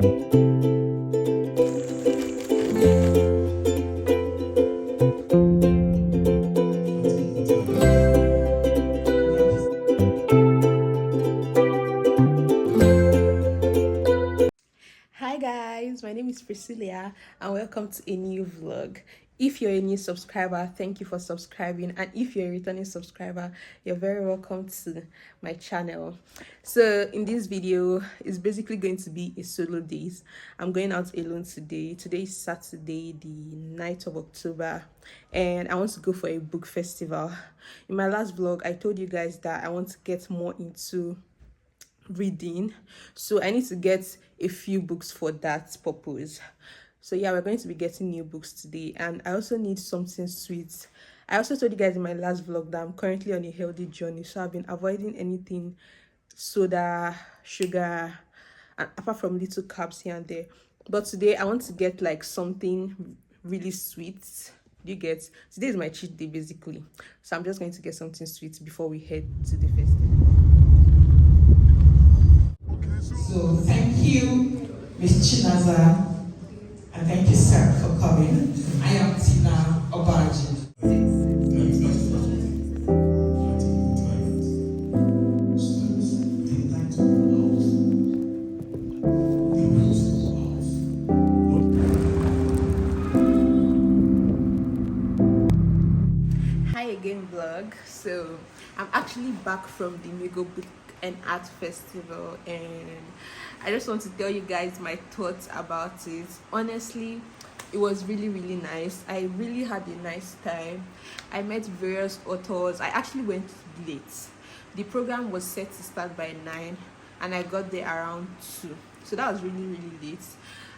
Hi guys, my name is Priscilla and welcome to a new vlog. If you're a new subscriber, thank you for subscribing, and if you're a returning subscriber, you're very welcome to my channel. So in this video, it's basically going to be a solo days. I'm going out alone today. Today is Saturday, the 9th of October, and I want to go for a book festival. In my last vlog, I told you guys that I want to get more into reading, so I need to get a few books for that purpose. So yeah, we're going to be getting new books today, and I also need something sweet. I also told you guys in my last vlog that I'm currently on a healthy journey, so I've been avoiding anything soda, sugar, and apart from little carbs here and there. But today I want to get like something really sweet. You get, today is my cheat day basically, so I'm just going to get something sweet before we head to the festival. So thank you, Ms. Chinaza, and thank you, sir, for coming. I am Tina Obaji. Hi again vlog. So I'm actually back from the Migo Book and Art Festival, and I just want to tell you guys my thoughts about it. Honestly, it was really nice. I really had a nice time. I met various authors. I actually went late. The program was set to start by 9 and I got there around 2, so that was really late,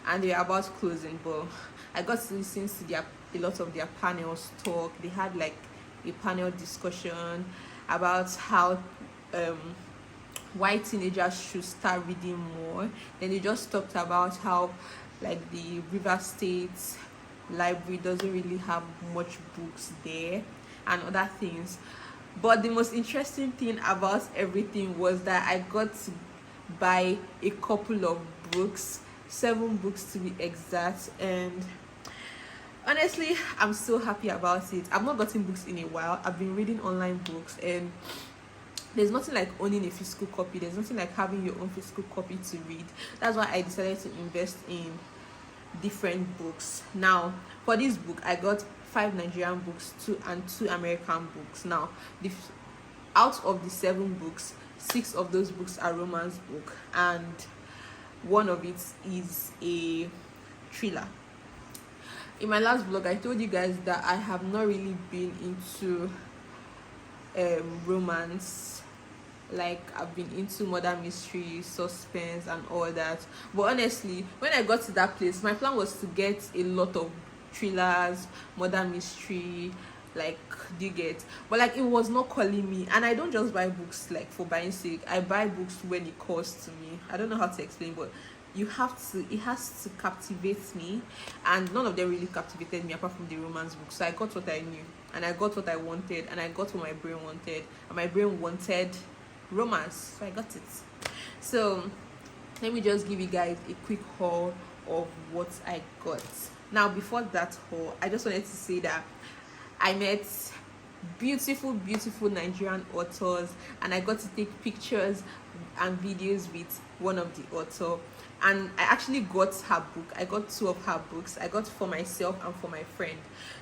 and they were about closing, but I got to listen to a lot of their panels talk. They had like a panel discussion about how why teenagers should start reading more. Then they just talked about how like the River State library doesn't really have much books there and other things. But the most interesting thing about everything was that I got to buy a couple of books, 7 books to be exact, and honestly I'm so happy about it. I've not gotten books in a while. I've been reading online books, and there's nothing like owning a physical copy. There's nothing like having your own physical copy to read. That's why I decided to invest in different books. Now for this book I got 5 Nigerian books, 2 American books. Now out of the 7 books, 6 of those books are romance book, and one of it is a thriller. In my last vlog I told you guys that I have not really been into romance. Like I've been into murder mystery, suspense and all that, but honestly when I got to that place, my plan was to get a lot of thrillers, murder mystery, like, do you get? But like it was not calling me, and I don't just buy books like for buying sake. I buy books when it costs to me. I don't know how to explain, but it has to captivate me, and none of them really captivated me apart from the romance books. So I got what I knew, and I got what I wanted, and I got what my brain wanted, and my brain wanted romance, so I got it. So let me just give you guys a quick haul of what I got. Now before that haul, I just wanted to say that I met beautiful Nigerian authors, and I got to take pictures and videos with one of the author, and I actually got her book. I got 2 of her books. I got for myself and for my friend,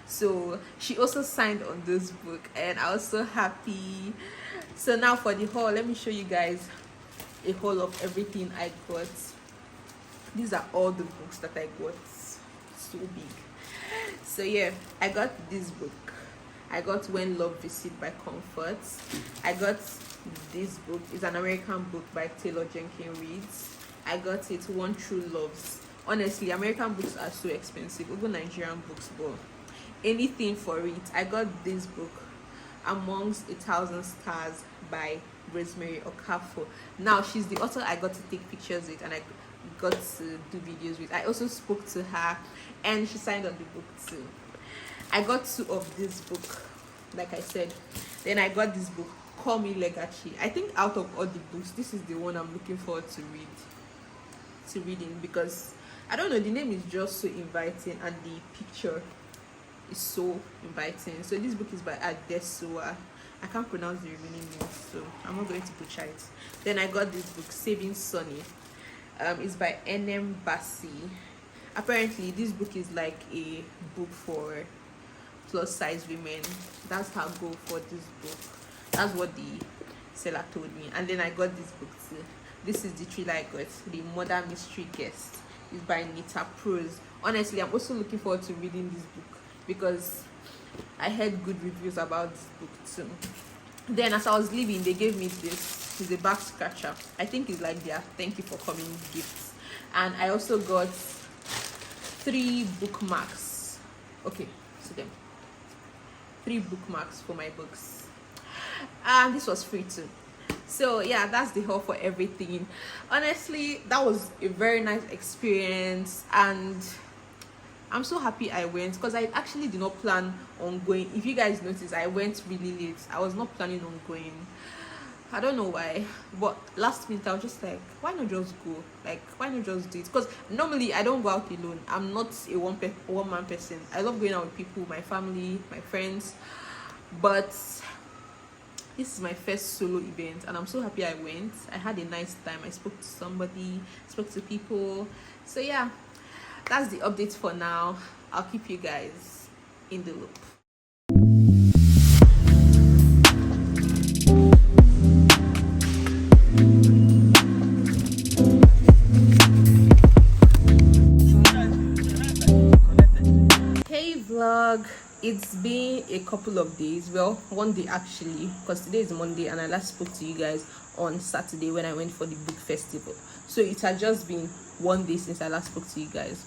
so she also signed on this book, and I was so happy. So now for the haul, let me show you guys a haul of everything I got. These are all the books that I got. So big. So yeah, I got this book. I got When Love Visit by Comfort. I got this book. It's an American book by Taylor Jenkins Reid. I got it, One True Loves. Honestly, American books are so expensive, even Nigerian books, but anything for it. I got this book, Amongst 1,000 Stars by Rosemary Okafor. Now she's the author I got to take pictures with, and I got to do videos with. I also spoke to her, and she signed on the book too. I got 2 of this book, like I said. Then I got this book, Call Me Legacy. I think out of all the books, this is the one I'm looking forward to read. to reading because I don't know, the name is just so inviting and the picture is so inviting. So this book is by Adesua. I can't pronounce the remaining name, so I'm not going to butcher it. Then I got this book, Saving Sunny. It's by N.M. Bassi. Apparently this book is like a book for plus size women. That's her goal for this book. That's what the seller told me. And then I got this book too. This is the thriller I got, The Murder Mystery Guest. It's by Nita Prose. Honestly, I'm also looking forward to reading this book because I heard good reviews about this book too. Then as I was leaving, they gave me this. It's a back scratcher. I think it's like their thank you for coming gifts. And I also got 3 bookmarks. Okay, see them. 3 bookmarks for my books. And this was free too. So yeah, that's the haul for everything. Honestly, that was a very nice experience and I'm so happy I went because I actually did not plan on going. If you guys notice, I went really late. I was not planning on going. I don't know why, but last minute I was just like, why not just go? Like, why not just do it? Because normally I don't go out alone. I'm not a one-man person. I love going out with people, my family, my friends, but this is my first solo event and I'm so happy I went. I had a nice time. I spoke to somebody, spoke to people. So yeah, that's the update for now. I'll keep you guys in the loop. Hey vlog, it's been a couple of days, well, one day actually, because today is Monday and I last spoke to you guys on Saturday when I went for the book festival. So it had just been one day since I last spoke to you guys,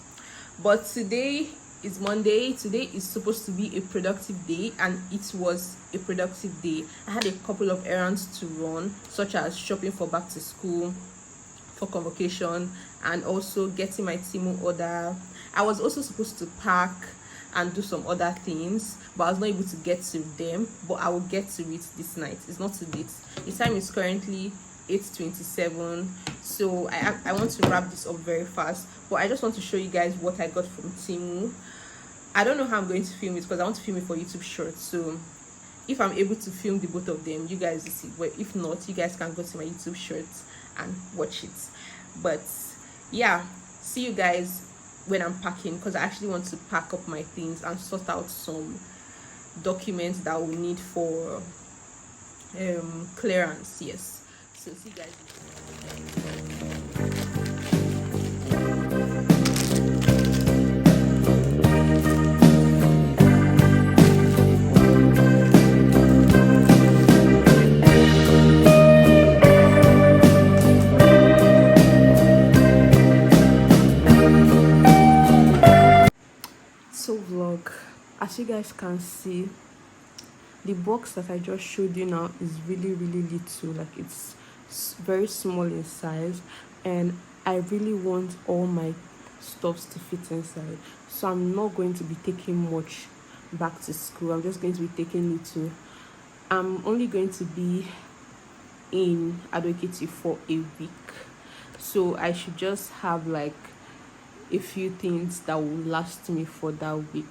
but today is Monday. Today is supposed to be a productive day and it was a productive day. I had a couple of errands to run, such as shopping for back to school, for convocation, and also getting my Timo order. I was also supposed to pack and do some other things, but I was not able to get to them, but I will get to it this night. It's not too late. The time is currently 8:27, so I want to wrap this up very fast, but I just want to show you guys what I got from Temu. I don't know how I'm going to film it because I want to film it for YouTube Shorts, so if I'm able to film the both of them, you guys will see, but if not, you guys can go to my YouTube Shorts and watch it. But yeah, see you guys when I'm packing, because I actually want to pack up my things and sort out some documents that we'll need for clearance. Yes, so see you guys. So vlog, as you guys can see, the box that I just showed you now is really little. Like, it's very small in size and I really want all my stuffs to fit inside, so I'm not going to be taking much back to school. I'm just going to be taking little. I'm only going to be in Adokiti for a week, so I should just have like a few things that will last me for that week.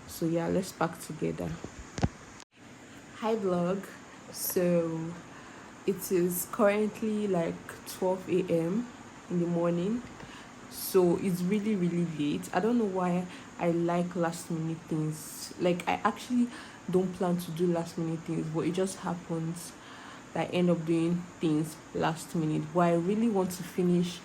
So yeah, let's pack together. Hi vlog, so it is currently like 12 a.m. in the morning, so it's really late. I don't know why I like last minute things. Like, I actually don't plan to do last minute things, but it just happens that I end up doing things last minute. But I really want to finish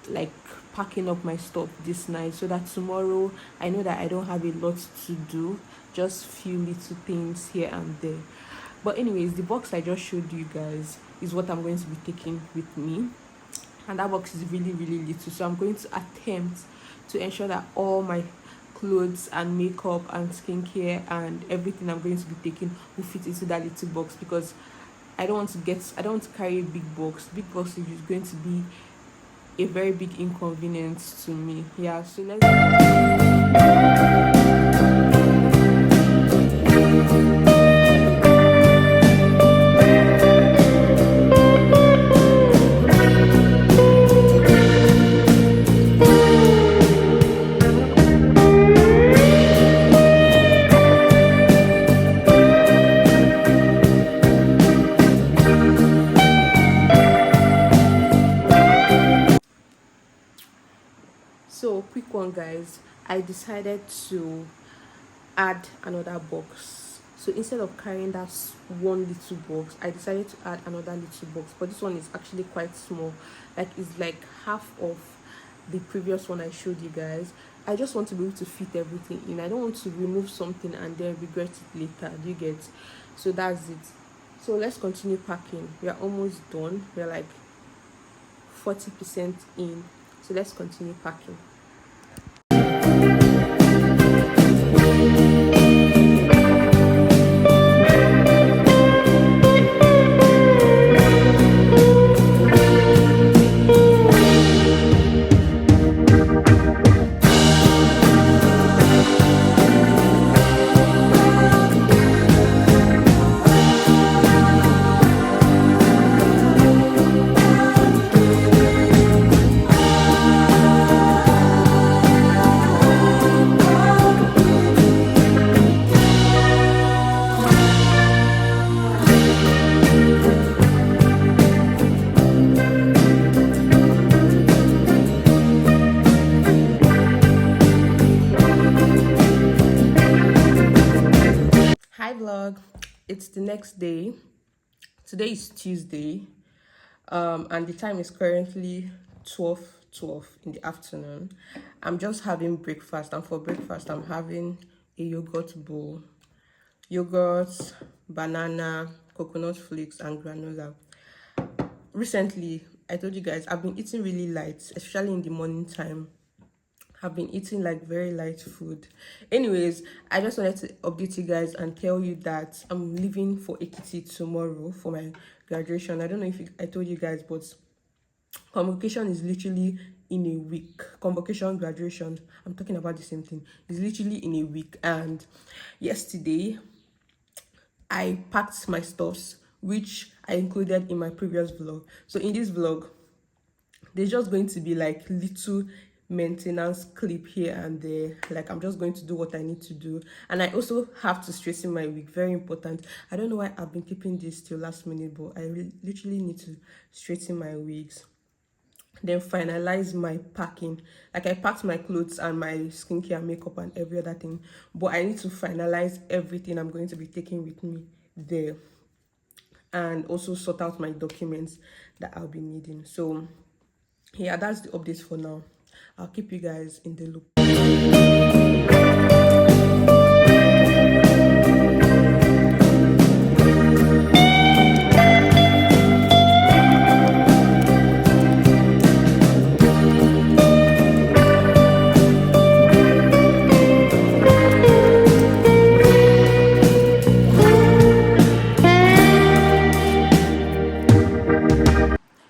like packing up my stuff this night, so that tomorrow I know that I don't have a lot to do, just few little things here and there. But anyways, the box I just showed you guys is what I'm going to be taking with me, and that box is really little, so I'm going to attempt to ensure that all my clothes and makeup and skincare and everything I'm going to be taking will fit into that little box, because I don't want to carry a big box. Big box is going to be a very big inconvenience to me. Yeah, so let's quick one, guys. I decided to add another box. So instead of carrying that one little box, I decided to add another little box, but this one is actually quite small. Like, it's like half of the previous one I showed you guys. I just want to be able to fit everything in. I don't want to remove something and then regret it later. Do you get? So that's it. So let's continue packing. We are almost done. We're like 40% in. So let's continue packing. Hi vlog, it's the next day. Today is Tuesday, and the time is currently 12:12 in the afternoon. I'm just having breakfast, and for breakfast I'm having a yogurt bowl, yogurt, banana, coconut flakes, and granola. Recently, I told you guys I've been eating really light, especially in the morning time. Have been eating like very light food. Anyways, I just wanted to update you guys and tell you that I'm leaving for Ekiti tomorrow for my graduation. I don't know if I told you guys, but convocation is literally in a week. Convocation, graduation, I'm talking about the same thing. It's literally in a week. And yesterday I packed my stuffs, which I included in my previous vlog. So in this vlog, there's just going to be like little maintenance clip here and there. Like, I'm just going to do what I need to do, and I also have to straighten my wig. Very important. I don't know why I've been keeping this till last minute, but I literally need to straighten my wigs, then finalize my packing. Like, I packed my clothes and my skincare, makeup, and every other thing, but I need to finalize everything I'm going to be taking with me there, and also sort out my documents that I'll be needing. So yeah, that's the update for now. I'll keep you guys in the loop.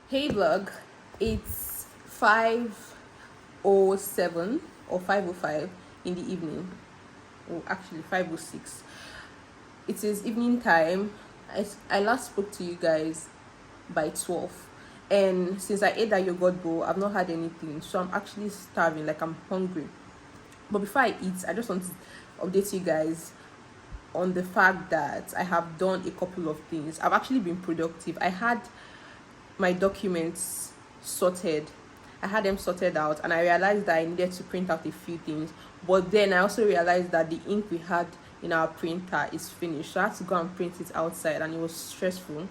Hey vlog, it's 5:07 or 5:05 in the evening, or actually 5:06. It is evening time. I last spoke to you guys by 12, and since I ate that yogurt bowl, I've not had anything, so I'm actually starving. Like, I'm hungry. But before I eat, I just want to update you guys on the fact that I have done a couple of things. I've actually been productive. I had my documents sorted. I had them sorted out, and I realized that I needed to print out a few things. But then I also realized that the ink we had in our printer is finished, so I had to go and print it outside, and it was stressful.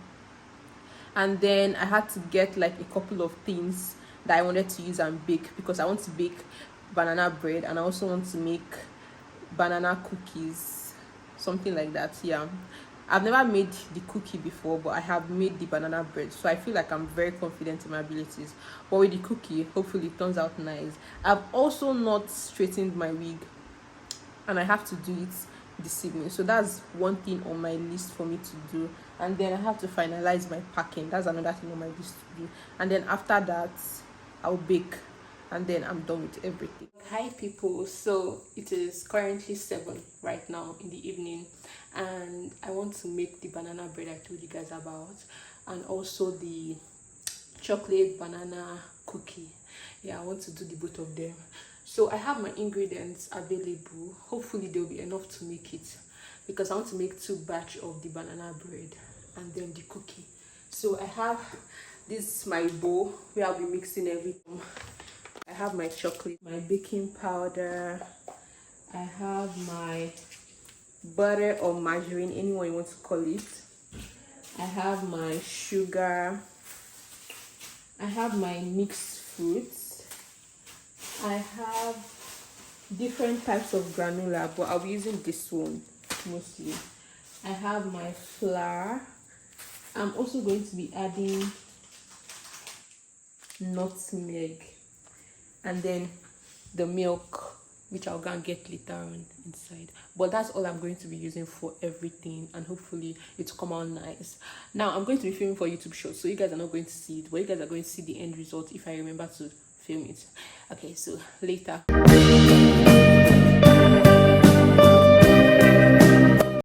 And then I had to get like a couple of things that I wanted to use and bake, because I want to bake banana bread, and I also want to make banana cookies, something like that. Yeah, I've never made the cookie before, but I have made the banana bread, so I feel like I'm very confident in my abilities. But with the cookie, hopefully it turns out nice. I've also not straightened my wig, and I have to do it this evening, so that's one thing on my list for me to do. And then I have to finalize my packing. That's another thing on my list to do. And then after that, I'll bake, and then I'm done with everything. Hi people, so it is currently 7 right now in the evening, and I want to make the banana bread I told you guys about, and also the chocolate banana cookie. Yeah, I want to do the both of them. So I have my ingredients available. Hopefully there'll be enough to make it, because I want to make 2 batches of the banana bread and then the cookie. So I have this, my bowl, where I'll be mixing everything. I have my chocolate, my baking powder, I have my butter or margarine, anyone you want to call it, I have my sugar, I have my mixed fruits, I have different types of granola, but I'll be using this one mostly. I have my flour. I'm also going to be adding nutmeg, and then the milk, which I'll go and get later on inside. But that's all I'm going to be using for everything, and hopefully it'll come out nice. Now I'm going to be filming for YouTube shorts, so you guys are not going to see it, but you guys are going to see the end result if I remember to film it. Okay, so later.